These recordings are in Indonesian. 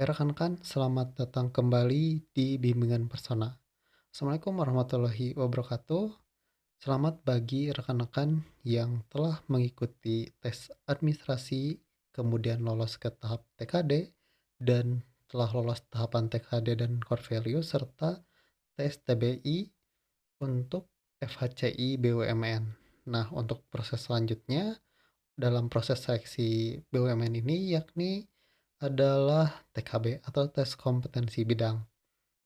Rekan-rekan, selamat datang kembali di Bimbingan Persona. Assalamualaikum warahmatullahi wabarakatuh. Selamat bagi rekan-rekan yang telah mengikuti tes administrasi, kemudian lolos ke tahap TKD, dan telah lolos tahapan TKD dan core value, serta tes TBI untuk FHCI BUMN. Nah, untuk proses selanjutnya, dalam proses seleksi BUMN ini yakni adalah TKB atau tes kompetensi bidang.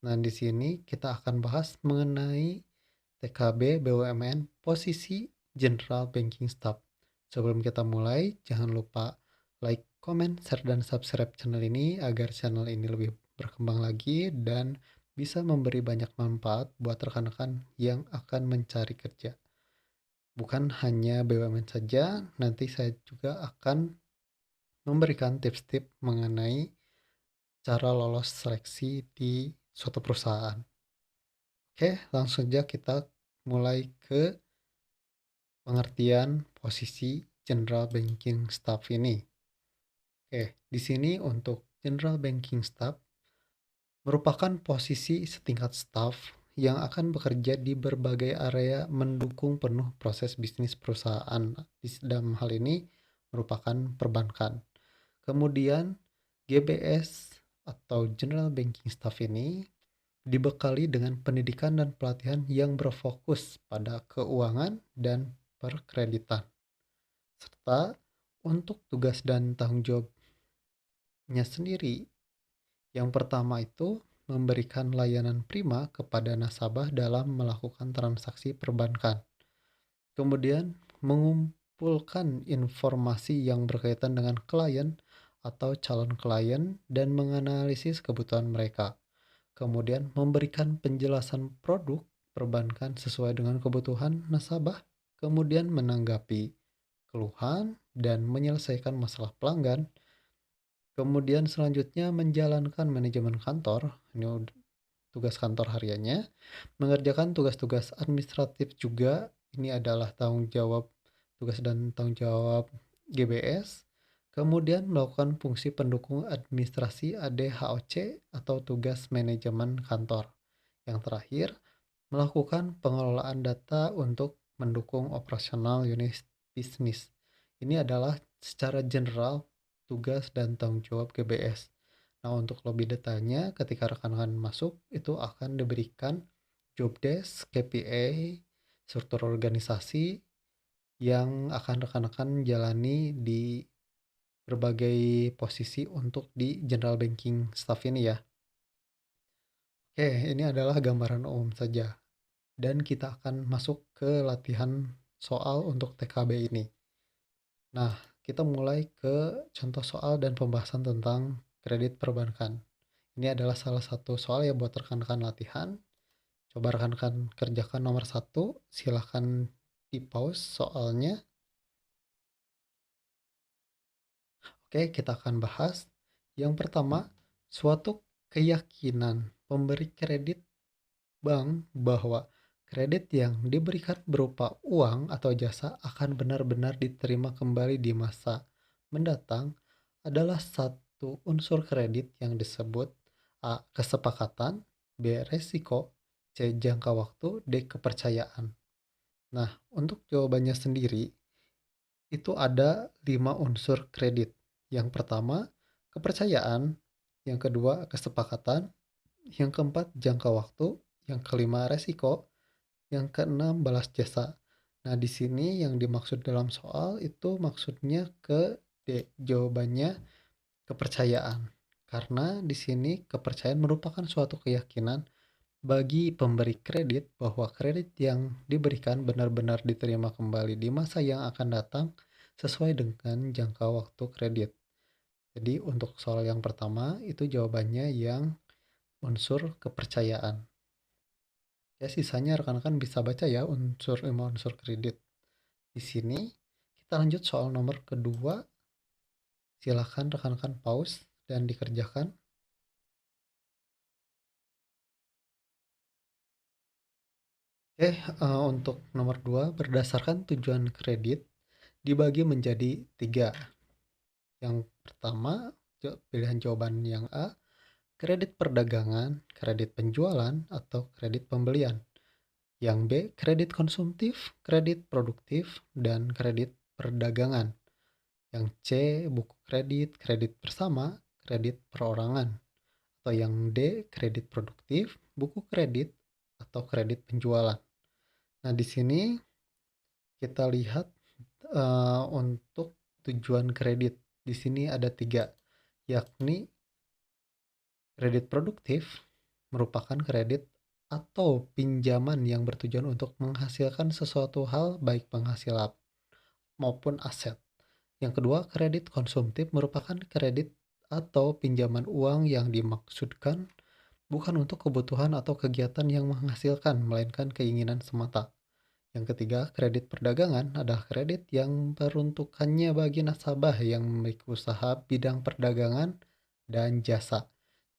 Nah, di sini kita akan bahas mengenai TKB BUMN posisi General Banking Staff. Sebelum kita mulai, jangan lupa like, comment, share, dan subscribe channel ini agar channel ini lebih berkembang lagi dan bisa memberi banyak manfaat buat rekan-rekan yang akan mencari kerja. Bukan hanya BUMN saja, nanti saya juga akan memberikan tips-tips mengenai cara lolos seleksi di suatu perusahaan. Oke, langsung saja kita mulai ke pengertian posisi General Banking Staff ini. Oke, di sini untuk General Banking Staff merupakan posisi setingkat staff yang akan bekerja di berbagai area mendukung penuh proses bisnis perusahaan. Dalam hal ini merupakan perbankan. Kemudian GBS atau General Banking Staff ini dibekali dengan pendidikan dan pelatihan yang berfokus pada keuangan dan perkreditan. Serta untuk tugas dan tanggung jawabnya sendiri, yang pertama itu memberikan layanan prima kepada nasabah dalam melakukan transaksi perbankan. Kemudian mengumpulkan informasi yang berkaitan dengan klien atau calon klien dan menganalisis kebutuhan mereka. Kemudian memberikan penjelasan produk perbankan sesuai dengan kebutuhan nasabah, kemudian menanggapi keluhan dan menyelesaikan masalah pelanggan. Kemudian selanjutnya menjalankan manajemen kantor, ini tugas kantor hariannya, mengerjakan tugas-tugas administratif juga, ini adalah tanggung jawab tugas dan tanggung jawab GBS. Kemudian melakukan fungsi pendukung administrasi ADHOC atau tugas manajemen kantor. Yang terakhir, melakukan pengelolaan data untuk mendukung operasional unit bisnis. Ini adalah secara general tugas dan tanggung jawab GBS. Nah, untuk lebih detailnya ketika rekan-rekan masuk itu akan diberikan job desk, KPI, struktur organisasi yang akan rekan-rekan jalani di berbagai posisi untuk di general banking staff ini ya. Oke, ini adalah gambaran umum saja. Dan kita akan masuk ke latihan soal untuk TKB ini. Nah, kita mulai ke contoh soal dan pembahasan tentang kredit perbankan. Ini adalah salah satu soal ya buat rekan-rekan latihan. Coba rekan-rekan kerjakan nomor 1, silahkan di pause soalnya. Oke, kita akan bahas. Yang pertama, suatu keyakinan pemberi kredit bank bahwa kredit yang diberikan berupa uang atau jasa akan benar-benar diterima kembali di masa mendatang adalah satu unsur kredit yang disebut A. Kesepakatan, B. Resiko, C. Jangka waktu, D. Kepercayaan. Nah, untuk jawabannya sendiri, itu ada 5 unsur kredit. Yang pertama, kepercayaan. Yang kedua, kesepakatan. Yang keempat, jangka waktu. Yang kelima, resiko. Yang keenam, balas jasa. Nah, di sini yang dimaksud dalam soal itu maksudnya ke D. Jawabannya kepercayaan. Karena di sini kepercayaan merupakan suatu keyakinan bagi pemberi kredit bahwa kredit yang diberikan benar-benar diterima kembali di masa yang akan datang sesuai dengan jangka waktu kredit. Jadi untuk soal yang pertama itu jawabannya yang unsur kepercayaan. Ya, sisanya rekan-rekan bisa baca ya unsur 5 unsur kredit. Di sini kita lanjut soal nomor kedua. Silakan rekan-rekan pause dan dikerjakan. Oke, untuk nomor 2, berdasarkan tujuan kredit dibagi menjadi 3. Yang pertama, pilihan jawaban yang A, kredit perdagangan, kredit penjualan, atau kredit pembelian. Yang B, kredit konsumtif, kredit produktif, dan kredit perdagangan. Yang C, buku kredit, kredit bersama, kredit perorangan. Atau yang D, kredit produktif, buku kredit, atau kredit penjualan. Nah, di sini kita lihat untuk tujuan kredit. Di sini ada 3, yakni kredit produktif merupakan kredit atau pinjaman yang bertujuan untuk menghasilkan sesuatu hal baik penghasilan maupun aset. Yang kedua, kredit konsumtif merupakan kredit atau pinjaman uang yang dimaksudkan bukan untuk kebutuhan atau kegiatan yang menghasilkan, melainkan keinginan semata. Yang ketiga, kredit perdagangan adalah kredit yang peruntukannya bagi nasabah yang memiliki usaha bidang perdagangan dan jasa.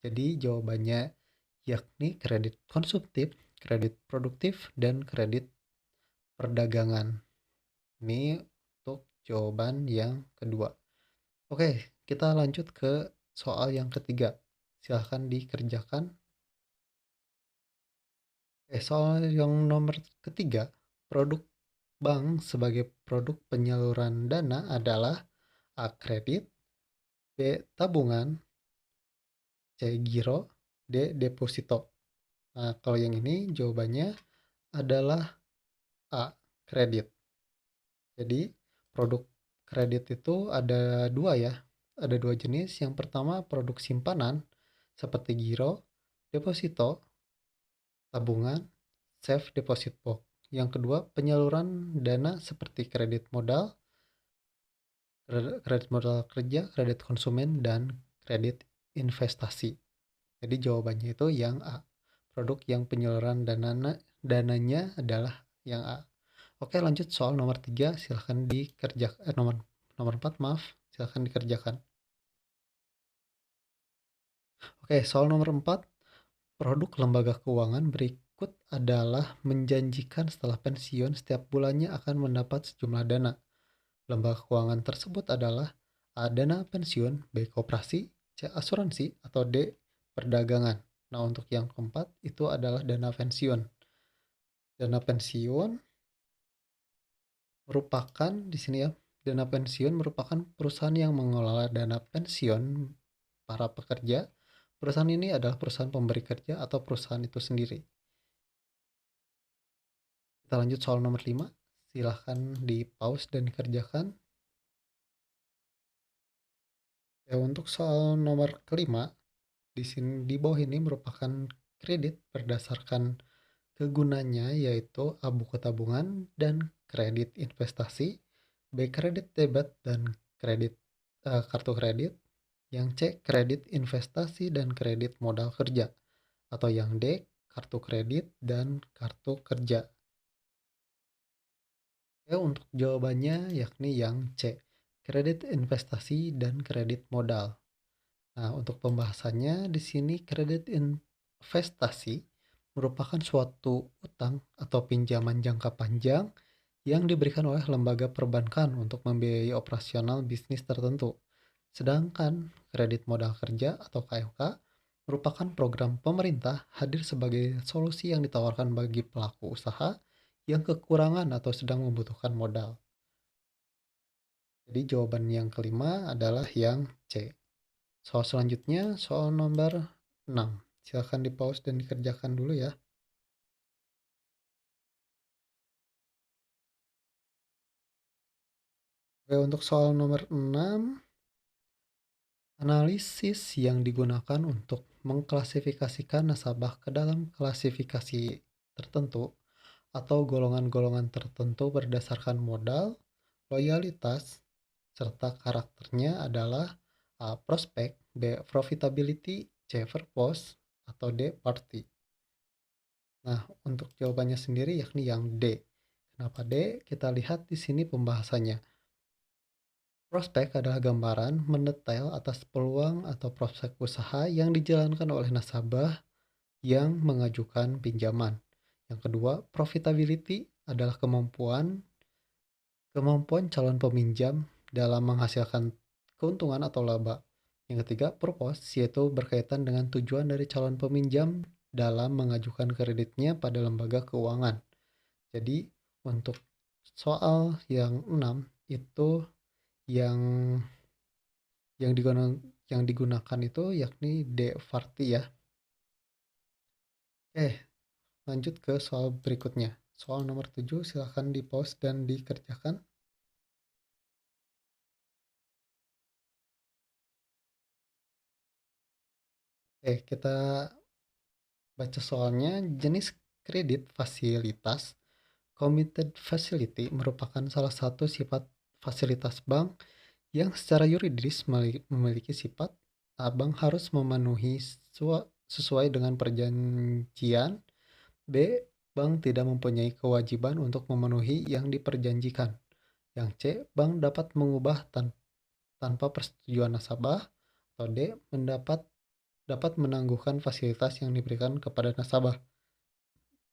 Jadi jawabannya yakni kredit konsumtif, kredit produktif, dan kredit perdagangan. Ini untuk jawaban yang kedua. Oke, kita lanjut ke soal yang ketiga. Silahkan dikerjakan. Soal yang nomor ketiga, produk bank sebagai produk penyaluran dana adalah A. Kredit, B. Tabungan, C. Giro, D. Deposito. Nah, kalau yang ini jawabannya adalah A. Kredit. Jadi, produk kredit itu ada dua ya. Ada dua jenis. Yang pertama produk simpanan seperti giro, deposito, tabungan, safe deposit box. Yang kedua penyaluran dana seperti kredit modal, kredit modal kerja, kredit konsumen, dan kredit investasi. Jadi jawabannya itu yang A. Produk yang penyaluran dananya adalah yang A. Oke, lanjut soal nomor 3, silahkan dikerjakan. Nomor 4, maaf, silahkan dikerjakan. Oke, soal nomor 4, produk lembaga keuangan berikut adalah menjanjikan setelah pensiun setiap bulannya akan mendapat sejumlah dana. Lembaga keuangan tersebut adalah A. Dana pensiun, B. Koperasi, C. Asuransi, atau D. Perdagangan. Nah, untuk yang keempat itu adalah dana pensiun. Dana pensiun merupakan di sini ya, dana pensiun merupakan perusahaan yang mengelola dana pensiun para pekerja. Perusahaan ini adalah perusahaan pemberi kerja atau perusahaan itu sendiri. Kita lanjut soal nomor 5. Silahkan di pause dan dikerjakan. Ya, untuk soal nomor kelima, di sini di bawah ini merupakan kredit berdasarkan kegunaannya, yaitu A. Buku tabungan dan kredit investasi, B. Kredit debit dan kredit kartu kredit, yang C. Kredit investasi dan kredit modal kerja, atau yang D. Kartu kredit dan kartu kerja. Untuk jawabannya yakni yang C. Kredit investasi dan kredit modal. Nah, untuk pembahasannya di sini kredit investasi merupakan suatu utang atau pinjaman jangka panjang yang diberikan oleh lembaga perbankan untuk membiayai operasional bisnis tertentu. Sedangkan kredit modal kerja atau KMK merupakan program pemerintah hadir sebagai solusi yang ditawarkan bagi pelaku usaha yang kekurangan atau sedang membutuhkan modal. Jadi jawaban yang kelima adalah yang C. Soal selanjutnya, soal nomor 6. Silakan di pause dan dikerjakan dulu ya. Oke, untuk soal nomor 6, analisis yang digunakan untuk mengklasifikasikan nasabah ke dalam klasifikasi tertentu atau golongan-golongan tertentu berdasarkan modal, loyalitas, serta karakternya adalah A. Prospek, B. Profitability, C. Purpose, atau D. Party. Nah, untuk jawabannya sendiri yakni yang D. Kenapa D? Kita lihat di sini pembahasannya. Prospek adalah gambaran mendetail atas peluang atau prospek usaha yang dijalankan oleh nasabah yang mengajukan pinjaman. Yang kedua, profitability adalah kemampuan calon peminjam dalam menghasilkan keuntungan atau laba. Yang ketiga, purpose, yaitu berkaitan dengan tujuan dari calon peminjam dalam mengajukan kreditnya pada lembaga keuangan. Jadi, untuk soal yang 6 itu yang yang digunakan itu yakni D. Farti ya. Oke, lanjut ke soal berikutnya. Soal nomor 7 silahkan di-pause dan dikerjakan. Oke, kita baca soalnya. Jenis kredit fasilitas committed facility merupakan salah satu sifat fasilitas bank yang secara yuridis memiliki sifat bank harus memenuhi sesuai dengan perjanjian. B. Bank tidak mempunyai kewajiban untuk memenuhi yang diperjanjikan. Yang C. Bank dapat mengubah tanpa persetujuan nasabah. Atau D. Dapat menangguhkan fasilitas yang diberikan kepada nasabah.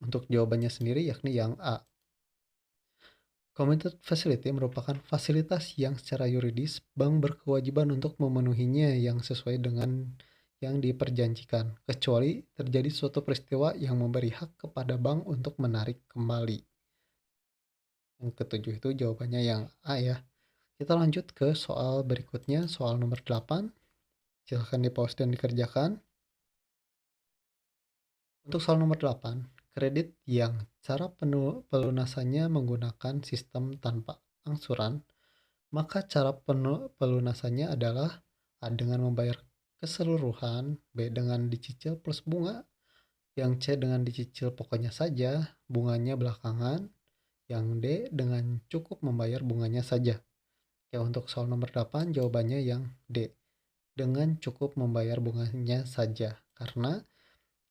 Untuk jawabannya sendiri yakni yang A. Committed Facility merupakan fasilitas yang secara yuridis bank berkewajiban untuk memenuhinya yang sesuai dengan yang diperjanjikan, kecuali terjadi suatu peristiwa yang memberi hak kepada bank untuk menarik kembali. Yang ketujuh itu jawabannya yang A ya. Kita lanjut ke soal berikutnya, soal nomor 8. Silahkan di-pause dan dikerjakan. Untuk soal nomor 8, kredit yang cara pelunasannya menggunakan sistem tanpa angsuran, maka cara pelunasannya adalah A. Dengan membayar keseluruhan, B. Dengan dicicil plus bunga, yang C. Dengan dicicil pokoknya saja, bunganya belakangan, yang D. Dengan cukup membayar bunganya saja. Ya, untuk soal nomor 8 jawabannya yang D. Dengan cukup membayar bunganya saja. Karena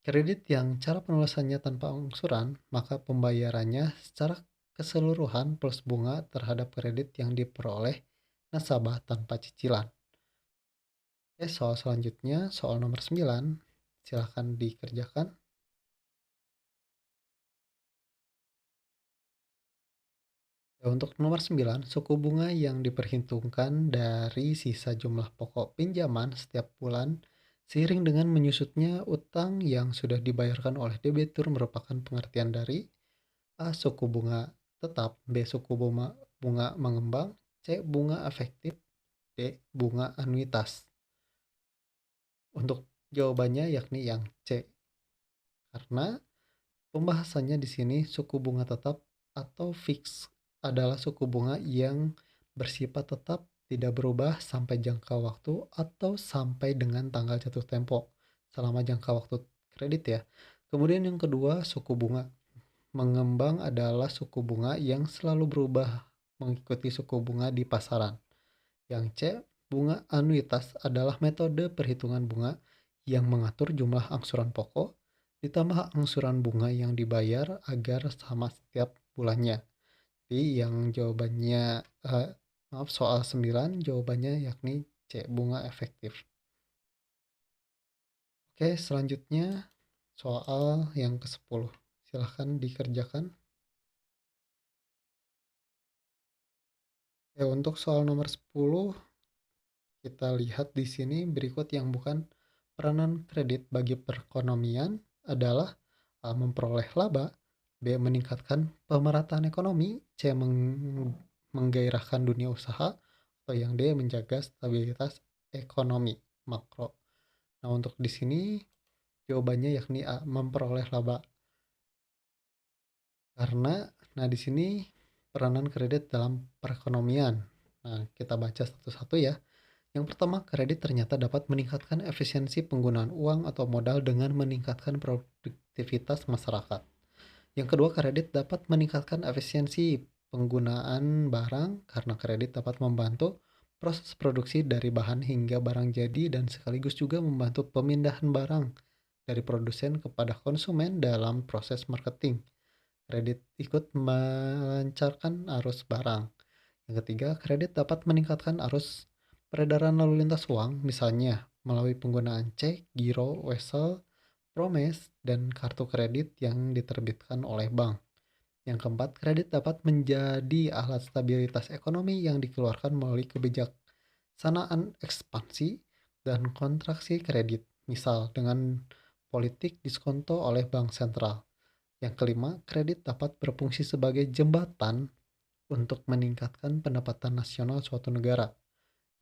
kredit yang cara penulisannya tanpa angsuran, maka pembayarannya secara keseluruhan plus bunga terhadap kredit yang diperoleh nasabah tanpa cicilan. Oke, soal selanjutnya, soal nomor 9. Silahkan dikerjakan. Ya, untuk nomor 9, suku bunga yang diperhitungkan dari sisa jumlah pokok pinjaman setiap bulan seiring dengan menyusutnya utang yang sudah dibayarkan oleh debitur merupakan pengertian dari A. Suku bunga tetap, B. Suku bunga mengembang, C. Bunga efektif, D. Bunga anuitas. Untuk jawabannya yakni yang C. Karena pembahasannya di sini suku bunga tetap atau fix adalah suku bunga yang bersifat tetap tidak berubah sampai jangka waktu atau sampai dengan tanggal jatuh tempo selama jangka waktu kredit ya. Kemudian yang kedua, suku bunga mengembang adalah suku bunga yang selalu berubah mengikuti suku bunga di pasaran. Yang C, bunga anuitas adalah metode perhitungan bunga yang mengatur jumlah angsuran pokok ditambah angsuran bunga yang dibayar agar sama setiap bulannya. Jadi yang jawabannya soal 9 jawabannya yakni C, bunga efektif. Oke, selanjutnya soal yang ke-10. Silahkan dikerjakan. Ya, untuk soal nomor 10 kita lihat di sini berikut yang bukan peranan kredit bagi perekonomian adalah A. Memperoleh laba, B. Meningkatkan pemerataan ekonomi, C. Menggairahkan dunia usaha, atau yang D. Menjaga stabilitas ekonomi makro. Nah, untuk di sini jawabannya yakni A. Memperoleh laba. Karena di sini peranan kredit dalam perekonomian. Nah, kita baca satu-satu ya. Yang pertama, kredit ternyata dapat meningkatkan efisiensi penggunaan uang atau modal dengan meningkatkan produktivitas masyarakat. Yang kedua, kredit dapat meningkatkan efisiensi penggunaan barang karena kredit dapat membantu proses produksi dari bahan hingga barang jadi dan sekaligus juga membantu pemindahan barang dari produsen kepada konsumen dalam proses marketing. Kredit ikut melancarkan arus barang. Yang ketiga, kredit dapat meningkatkan arus peredaran lalu lintas uang, misalnya melalui penggunaan cek, giro, wesel, promes, dan kartu kredit yang diterbitkan oleh bank. Yang keempat, kredit dapat menjadi alat stabilitas ekonomi yang dikeluarkan melalui kebijaksanaan ekspansi, dan kontraksi kredit, misal dengan politik diskonto oleh bank sentral. Yang kelima, kredit dapat berfungsi sebagai jembatan untuk meningkatkan pendapatan nasional suatu negara.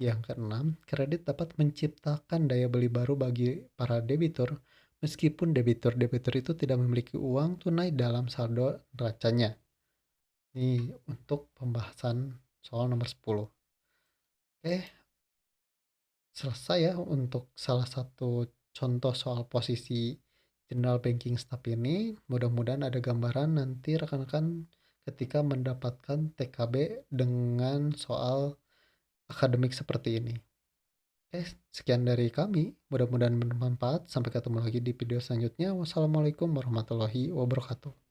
Yang keenam, kredit dapat menciptakan daya beli baru bagi para debitur, meskipun debitur-debitur itu tidak memiliki uang tunai dalam saldo neracanya. Ini untuk pembahasan soal nomor 10. Oke, selesai ya untuk salah satu contoh soal posisi general banking staff ini. Mudah-mudahan ada gambaran nanti rekan-rekan ketika mendapatkan TKB dengan soal akademik seperti ini. Oke, sekian dari kami. Mudah-mudahan bermanfaat. Sampai ketemu lagi di video selanjutnya. Wassalamualaikum warahmatullahi wabarakatuh.